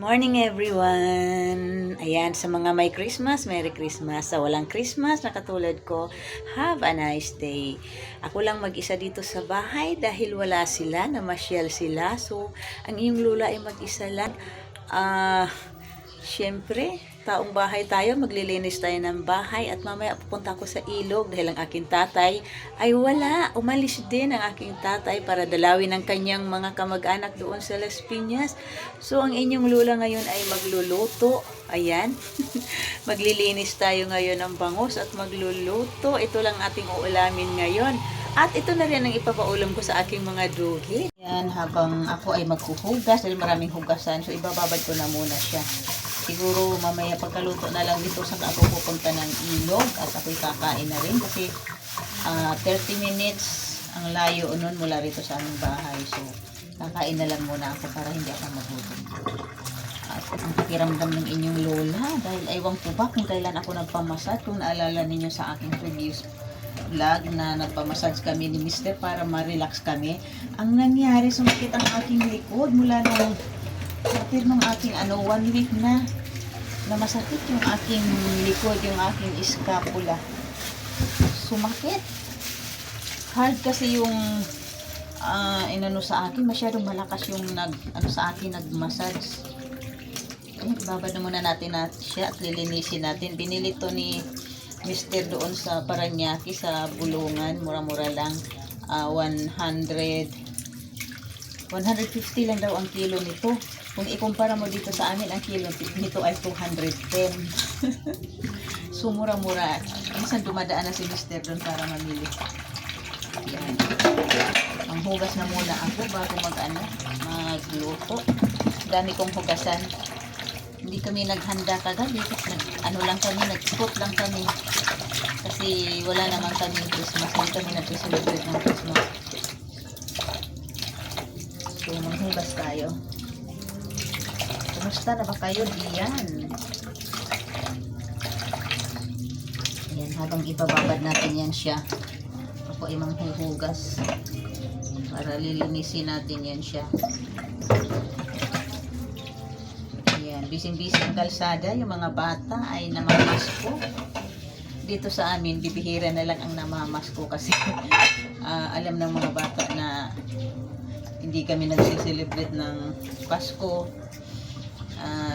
Morning everyone! Ayan, sa mga may Christmas, Merry Christmas. Sa walang Christmas, na katulad ko, have a nice day. Ako lang mag-isa dito sa bahay dahil wala sila, namasyal sila. So, ang iyong lula ay mag-isa lang. Siyempre, taong bahay tayo, maglilinis tayo ng bahay at mamaya pupunta ako sa ilog dahil ang aking tatay ay wala. Umalis din ang aking tatay para dalawin ang kanyang mga kamag-anak doon sa Las Piñas. So, ang inyong lula ngayon ay magluluto. Ayan. Maglilinis tayo ngayon ng bangus at magluluto. Ito lang ating uulamin ngayon. At ito na rin ang ipapaulam ko sa aking mga dugi. Ayan, habang ako ay maghuhugas dahil maraming hugasan. So, ibababad ko na muna siya. Siguro mamaya pagkaluto na lang dito sa ako pupunta ng ilog at ako'y kakain na rin kasi 30 minutes ang layo nun mula rito sa aming bahay. So, kakain na lang muna ako para hindi ako magutom. At ang pakiramdam ng inyong lola dahil aywan ko ba kung kailan ako nagpamasad. Kung naalala ninyo sa aking previous vlog na nagpamasad kami ni Mr. para ma-relax kami. Ang nangyari, sumakit ang aking likod mula nung aking 1 week na masakit yung aking likod, yung aking scapula. Sumakit. Hard kasi yung inano sa akin, masyadong malakas yung sa akin nag-massage. Babad na muna natin siya at lilinisin natin. Binili to ni Mr. doon sa Paranaque sa Bulungan, mura-mura lang. 150 lang daw ang kilo nito. Kung ikumpara mo dito sa amin, ang kilo nito ay 210. So, mura-mura. Minsan dumadaan na si Mr. doon para mamili. Yan. Ang hugas na muna ako bago magluto. Dami kong hugasan. Hindi kami naghanda kagabi. Nag-spot lang kami. Kasi wala naman kami Christmas. Hindi kami nag-celebrate ng Christmas. So, maghugas tayo. Kumusta na ba kayo diyan? Ayan, habang ipababad natin yan siya. Ako ay manghuhugas. Para lilinisin natin yan siya. Ayan, bising-bising ang kalsada. Yung mga bata ay namamasko. Dito sa amin, bibihira na lang ang namamasko kasi alam ng mga bata na hindi kami nag-celebrate ng Pasko.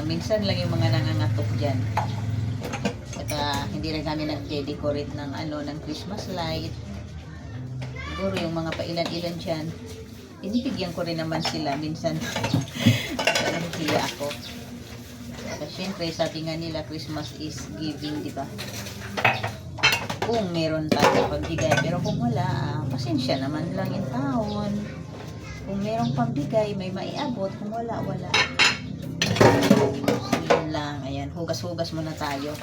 Minsan lang yung mga nangangatok dyan. At hindi rin kami nag-decorate ng Christmas light. Siguro yung mga pailan-ilan dyan, inibigyan ko rin naman sila. Minsan, hiya ako. Kasi syempre, sabi nga nila, Christmas is giving, di ba? Kung meron tayo pagbigay. Pero kung wala, pasensya naman lang yung taon. Kung merong pambigay, may maiabot. Kung wala, wala. So, yun lang. Ayan, hugas-hugas muna tayo.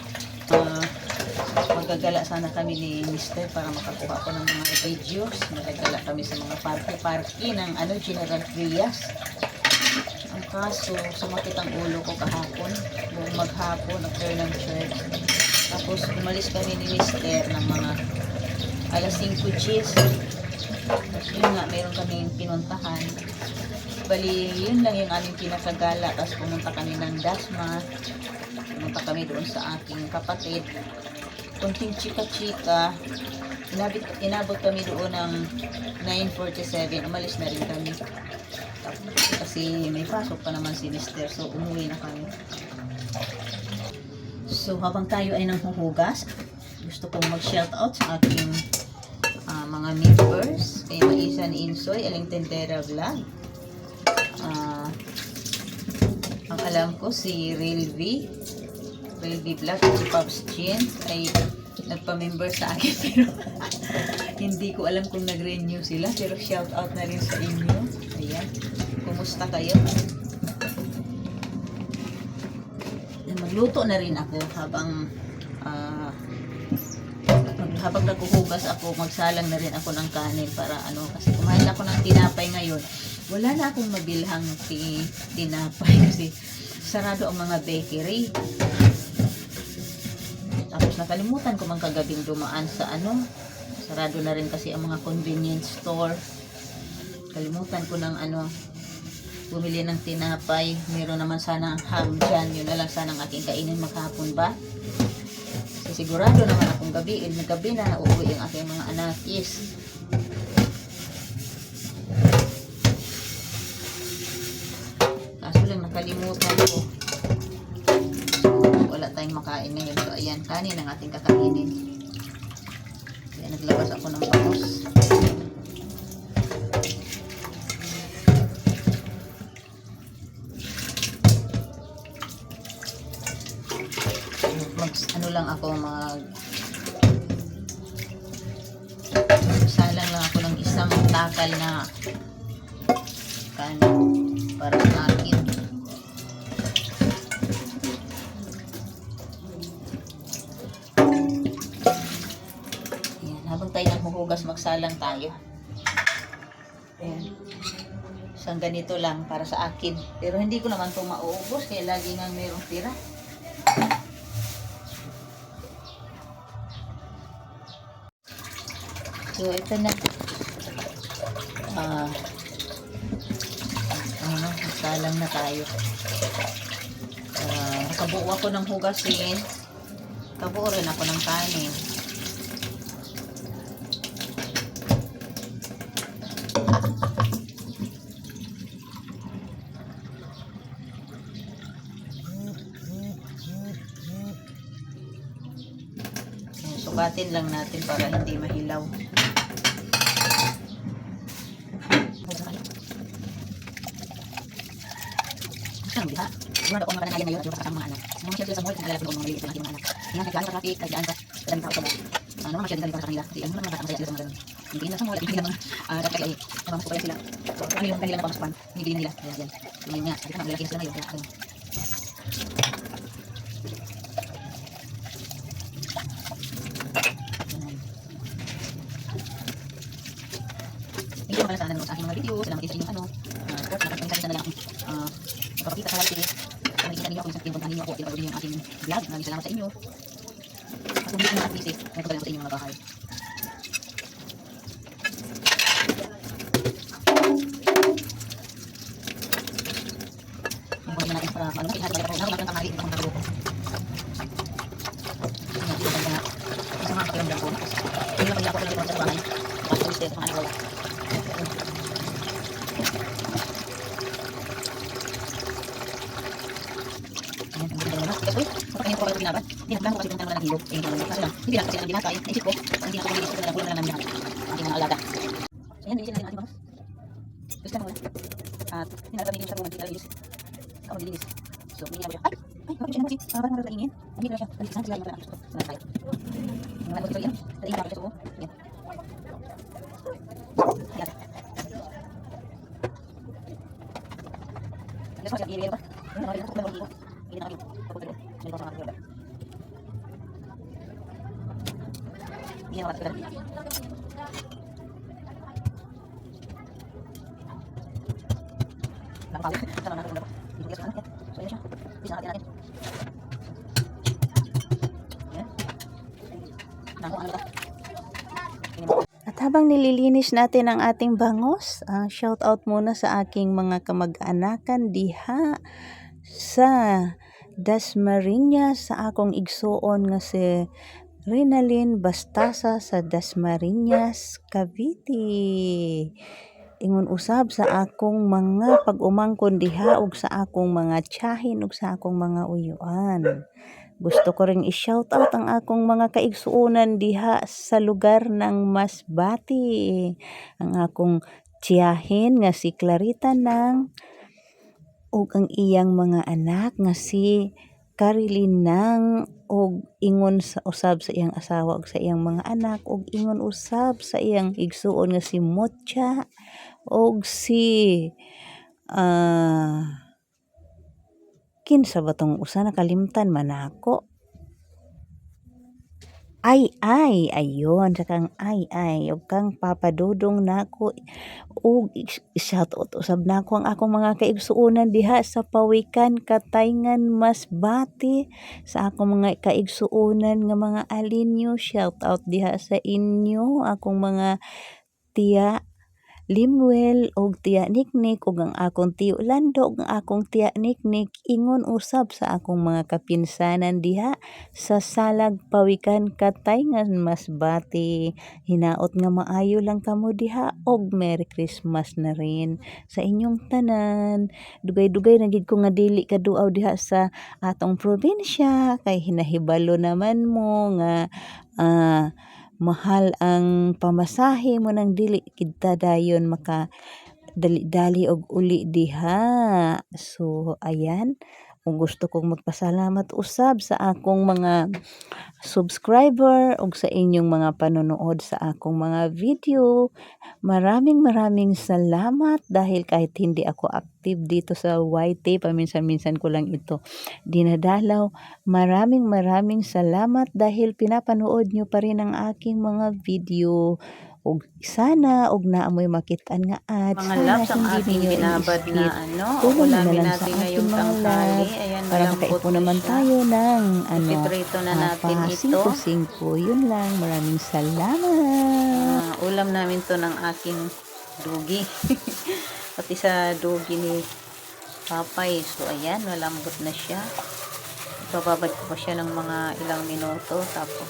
Magagala sana kami ni Mr. para makakuha ko ng mga videos. Magagala kami sa mga party ng General Trias. Ang kaso, sumakit ang ulo ko kahapon. Buong maghapon, after ng church. Tapos, umalis kami ni Mr. ng mga alas 5:10. Tapos yun nga, meron kaming pinuntahan. Bali, yun lang yung aming pinakagala. Tapos pumunta kami ng Dasma. Pumunta kami doon sa aking kapatid. Kunting chika-chika. Inabot kami doon ng 9:47. Umalis na rin kami. Kasi may pasok pa naman si Mr. So, umuwi na kami. So, habang tayo ay nanghuhugas, gusto kong mag-shoutout sa aking mga members. Kay Maisa ni Insoy, Aling Tendera Vlog. Ang alam ko si Real V Vlog at si Pops Chin ay nagpa-member sa akin pero hindi ko alam kung nag-renew sila, pero shout out na rin sa inyo. Ayan, kumusta kayo? Magluto na rin ako habang naghuhugas ako, magsalang na rin ako ng kanin para kasi kumain ako ng tinapay ngayon. Wala na akong mabilhang tinapay kasi sarado ang mga bakery. Tapos nakalimutan ko man kagabing dumaan sa sarado na rin kasi ang mga convenience store. Kalimutan ko ng bumili ng tinapay. Meron naman sana ham dyan. Yun na lang sana ang aking kainin maghapon ba. Kasi sigurado naman akong gabi na nauuwi ang aking mga anakis. Kaso lang nakalimutan ko. So, wala tayong makain ngayon. So, ayan, kanin ang ating kakainin. Kaya naglabas ako ng bangus. Ano lang ako magsalang lang ako ng isang takal na kanin para sa akin. Ayan, habang tayo naghuhugas magsalang tayo. Ayan. Isang ganito lang para sa akin. Pero hindi ko naman ito mauubos kaya lagi nga mayroong tira. So, ito na. Magsalang na tayo. Nakabuo ako ng hugasin. Nakabuo rin ako ng kanin. Sukatin lang natin para hindi mahilaw. Ang diha. Siguro ako mga nangyayari ngayon at yung kasama mga anak. Mga masyado sa mall, naglalapin ko mga maliliit ng ating mga anak. Tingnan, naglaan sa traffic, naglaan ka, kadaming tao sa mall. Ano masyado galing para sa kanila. Kasi ano naman nakakasaya sila sa mga ganun. Hindi na sa mall, hindi na mga traffic ay namamasok pa sila. So, ano yung kanila napamasukan, hinigilin nila. Kaya yan. Ngayon nga, sabi ko na, malalaki sila ngayon. Kaya ganun. Hindi ko sana sa aking mga video, sila makita sa inyong ano. Of course, nakakita sana lang akong magpapakita sa live. Kung nakikita ninyo ako, kung pinuntahan ninyo ako, pinapagod ninyo yung aking vlog. Maraming salamat sa inyo. At kung hindi ko nakakisip, may pagkalang sa inyong mga bahay. Yung buhay na natin para ano, natin natin ako ng tanghali, hindi akong nagluto. Isa nga pakiramdam ko. Hindi lang ako talaga sa bahay. Tapos sa mga anak. Kapag ko binaban, hindi na ko kasi kung naghilog. Kasi lang, hindi lang kasi ang binata, naisip ko, hindi na ako bilis kasi kulang na namin ang ating mga alaga. Ayan, bilisin natin ating mga. Gusto na muna. At pinagamitin ko sa buwan, hindi linis. Ako maglinis. So, bigyan ko siya. Ay, bakit siya naman si? Parang mga kaingin. Hindi ko siya. Balikisan, sila yung mga gusto. Sunod tayo. Mga gusto yan. Taliin ako siya sa buwan. Ayan. Ayan. Gusto ko siya, i-real pa. Ayan, nakalimutan ko ba mag-iikot. Hindi na kami. Tapos ito. Ganito sa mga kagawin. Hindi na makatagal. Nakapagod. Sama na ako. Hindi ko kasi ano. So, ayan siya. Bisa natin. Ayan. Naku, ano ba? At habang nililinis natin ang ating bangos, shout out muna sa aking mga kamag-anakan diha sa Dasmariñas, sa akong igsuon nga si Rinalyn Bastasa sa Dasmariñas, Cavite. Ingon usab sa akong mga pag-umangkon diha ug sa akong mga tiyahin ug sa akong mga uyuan. Gusto ko ring i-shout out ang akong mga kaigsuonan diha sa lugar ng Masbati. Ang akong tiyahin nga si Clarita Nang ug ang iyang mga anak nga si Carilyn Nang ug ingon sa usab sa iyang asawa ug sa iyang mga anak ug ingon usab sa iyang igsuon nga si Motya ug si kinsa ba tong usa nakalimtan man ako. Ay, ayon sa kang ay, ug kang papadudong nako ug shout out usab nako ang akong mga kaigsuonan diha sa Pawikan, Katayngan, Masbati, sa akong mga kaigsuonan nga mga alinyo, shout out diha sa inyo, akong mga tiya Limuel og tiya Niknik ug ang akong tiyo Lando ug ang akong tiya Niknik ingon usab sa akong mga kapinsanan diha sa Salag Pawikan Katayngan Masbate. Hinaot nga maayo lang kamo diha og Merry Christmas na rin sa inyong tanan. Dugay-dugay na gid ko nga dili kaduaw diha sa atong probinsya kay hinahibalo naman mo nga mahal ang pamasahe mo nang dili kita dayon maka dali-dali og uli diha. So ayan, kung gusto kong magpasalamat usab sa akong mga subscriber ug sa inyong mga panonood sa akong mga video. Maraming salamat dahil kahit hindi ako active dito sa YT, paminsan-minsan ko lang ito dinadalaw. Maraming salamat dahil pinapanood nyo pa rin ang aking mga video. Og sana og naamoy makitaan nga ads. Mga loves, ang ating binabad na Tulong na ulamin lang natin sa ating ngayong mga tanghali. loves. Ayan, Para malambot makaipon na naman siya. tayo ng Ipiprito na natin ito. 5-5. Yun lang. Maraming salamat. Ulam namin to ng aking dugi. Pati sa dugi ni Papay. So ayan, malambot na siya. Ibababad ko pa siya ng mga ilang minuto. Tapos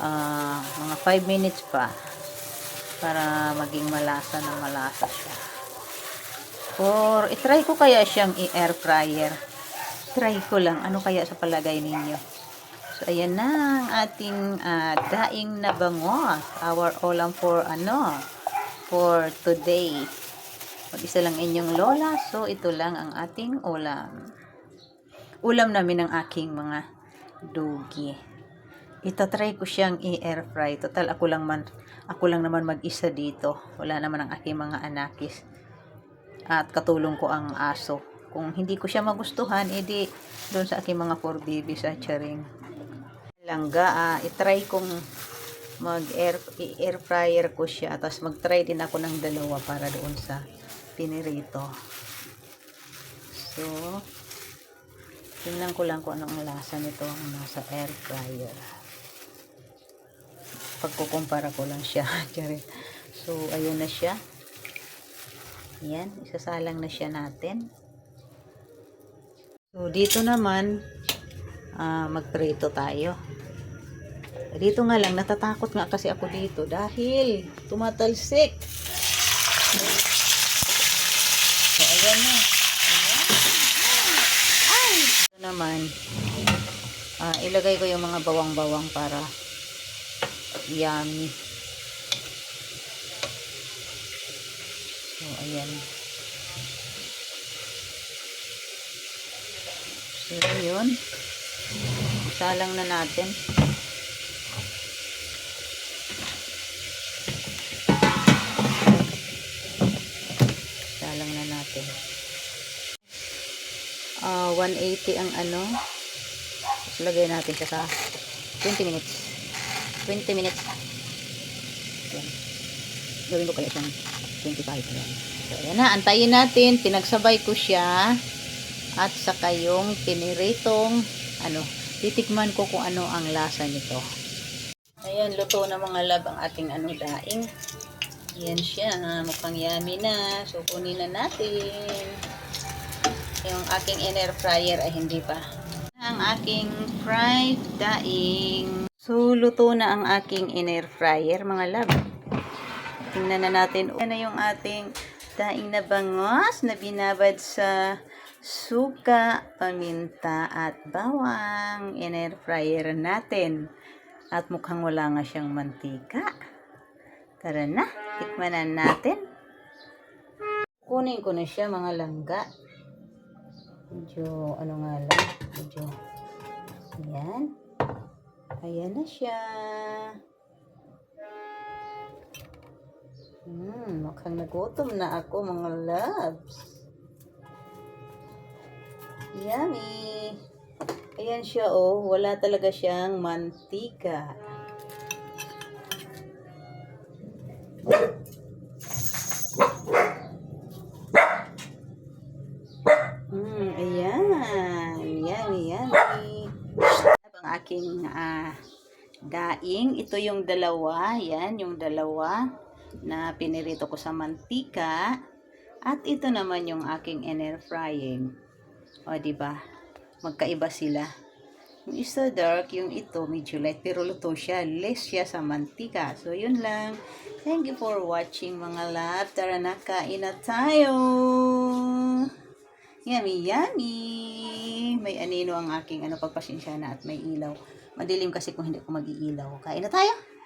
mga 5 minutes pa para maging malasa na malasa siya. Or itry ko kaya siyang i-air fryer. Try ko lang ano kaya sa palagay ninyo. So ayan na ang ating daing na bangos, our ulam for for today. Mag-isa lang inyong lola, so ito lang ang ating ulam namin ng aking mga dugi. Itatry ko siyang i-air fry. Total ako lang naman mag-isa dito. Wala naman ang aking mga anakis. At katulong ko ang aso. Kung hindi ko siya magustuhan, edi doon sa aking mga 4 babies sa charing. Langga, itry kong mag-air fryer ko siya. Tapos mag-try din ako ng dalawa para doon sa pinirito. So, tingnan ko lang kung anong lasa nito ang nasa air fryer. Pagkukumpara ko lang siya. So, ayun na siya. Ayan, isasalang na siya natin. So, dito naman, magprito tayo. Dito nga lang, natatakot nga kasi ako dito dahil tumatalsik. So, ayan na. Ay! Ito naman, ilagay ko yung mga bawang-bawang para yummy. So, ayan. So, yun. Isalang na natin. Isalang na natin. 180 ang Tapos lagay natin siya sa 20 minutes. 20 minutes. Ayan. Gawin ko kaya siyang 25. Ayan. So, ayan na. Antayin natin. Pinagsabay ko siya. At saka yung piniritong titikman ko kung ano ang lasa nito. Ayan, luto na mga lab ang ating daing. Ayan siya. Mukhang yummy na. So, kunin na natin. Yung aking air fryer ay hindi pa. Ang aking fried daing. So, luto na ang aking air fryer, mga lab. Tingnan na natin. Yan na yung ating daing na bangos na binabad sa suka, paminta, at bawang. Air fryer natin. At mukhang wala nga siyang mantika. Tara na, tikmanan natin. Kunin ko na siya, mga langga. Medyo, medyo, ayan. Ayan na siya. Mukhang nagutom na ako, mga loves. Yummy. Ayan siya, wala talaga siyang mantika. Ayan. Yummy. Ang aking daing. Ito yung dalawa. Yan, yung dalawa. na pinirito ko sa mantika. At ito naman yung aking air frying. O, diba? Magkaiba sila. Yung isa dark, yung ito medyo light, pero luto siya. Less siya sa mantika. So, yun lang. Thank you for watching, mga love. Tara na, kain na tayo! Yummy, yummy! May anino ang aking pagpasensya na at may ilaw. Madilim kasi kung hindi ko mag-iilaw. Kain na tayo!